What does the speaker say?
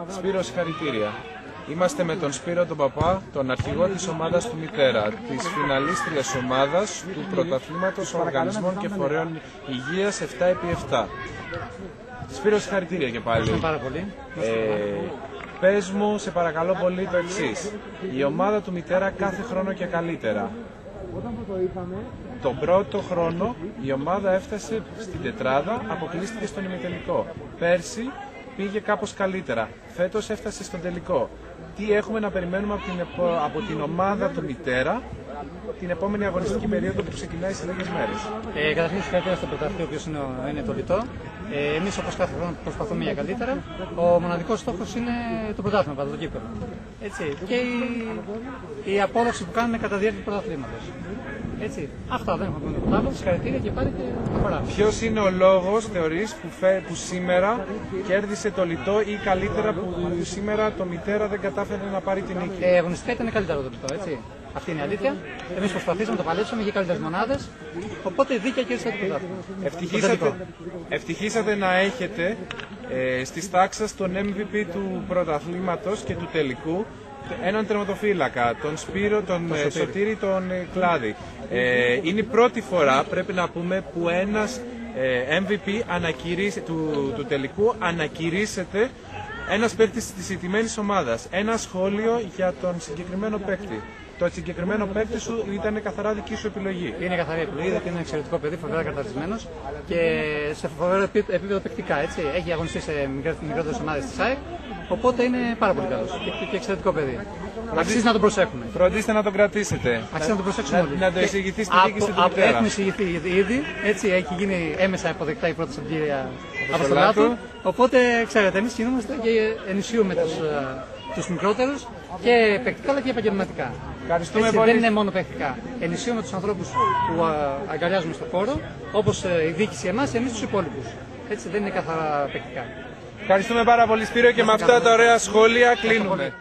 Σπύρο, συγχαρητήρια. Είμαστε με τον Σπύρο τον Παπά, τον αρχηγό της ομάδας του Μητέρα, της φιναλίστριας ομάδας του πρωταθλήματος οργανισμών και φορέων υγείας 7x7. Σπύρο, συγχαρητήρια και πάλι. Πάρα πολύ. Πες μου, σε παρακαλώ πολύ, το εξής. Η ομάδα του Μητέρα κάθε χρόνο και καλύτερα. Τον πρώτο χρόνο η ομάδα έφτασε στην τετράδα, αποκλείστηκε στον ημιτελικό. Πέρσι πήγε κάπως καλύτερα. Φέτος έφτασε στον τελικό. Τι έχουμε να περιμένουμε από την ομάδα του Μητέρα την επόμενη αγωνιστική περίοδο που ξεκινάει σε λίγες μέρες? Καταρχήν, συγχαρητήρια στο πρωτάθλημα, ο οποίος είναι το λιτό. Εμείς, όπως κάθε χρόνο, προσπαθούμε για καλύτερα. Ο μοναδικός στόχος είναι το πρωτάθλημα, πάντα το κύπελλο. Έτσι. Και η απόδοση που κάνουμε κατά διάρκεια του πρωταθλήματος. Έτσι. Αυτά, δεν έχουμε τίποτα άλλο. Συγχαρητήρια και πάλι και προχωράμε. Ποιος είναι ο λόγος, θεωρείς, που σήμερα κέρδισε το λιτό ή καλύτερα που σήμερα το Μητέρα δεν κατάφερε να πάρει την νίκη? Αγωνιστικά ήταν καλύτερο το λιτό, έτσι. Αυτή είναι η αλήθεια. Εμείς προσπαθήσαμε, το παλέψαμε για καλύτερες μονάδες. Οπότε δίκαια κέρδισε το πρωτάθλημα. Ευτυχήσατε να έχετε στις τάξεις τον MVP του πρωταθλήματος και του τελικού έναν τερματοφύλακα, τον Σπύρο, τον Σωτήρη, τον Κλάδη. Είναι η πρώτη φορά, πρέπει να πούμε, που ένας MVP του τελικού ανακηρύσσεται ένας παίκτης της ηττημένης ομάδας. Ένα σχόλιο για τον συγκεκριμένο παίκτη. Το συγκεκριμένο παίκτη σου ήταν καθαρά δική σου επιλογή. Είναι καθαρή επιλογή, γιατί είναι ένα εξαιρετικό παιδί, φοβερά καταρτισμένος και σε φοβερό επίπεδο παικτικά. Έτσι. Έχει αγωνιστεί σε μικρότερες ομάδες της ΑΕΚ, οπότε είναι πάρα πολύ καλός και εξαιρετικό παιδί. Αξίζει να τον προσέχουμε. Φροντίστε να τον κρατήσετε. Αξίζει να τον προσέξουμε όλοι. Να το εισηγηθεί στη διοίκηση του Μητέρα. Έχουμε εισηγηθεί ήδη, έτσι, έχει γίνει έμεσα αποδεκτά η πρόταση από την κυρία Αποστολάτου. Οπότε, ξέρετε, εμείς κινούμαστε και ενισχύουμε τους μικρότερους και παικτικά αλλά και επαγγελματικά. Έτσι, δεν είναι μόνο παικτικά. Ενισχύουμε τους ανθρώπους που αγκαλιάζουμε στον χώρο, όπως η διοίκηση εμάς, εμείς τους υπόλοιπους. Έτσι, δεν είναι καθαρά παικτικά. Ευχαριστούμε πάρα πολύ, Σπύρο, και με αυτά τα ωραία σχόλια κλείνουμε.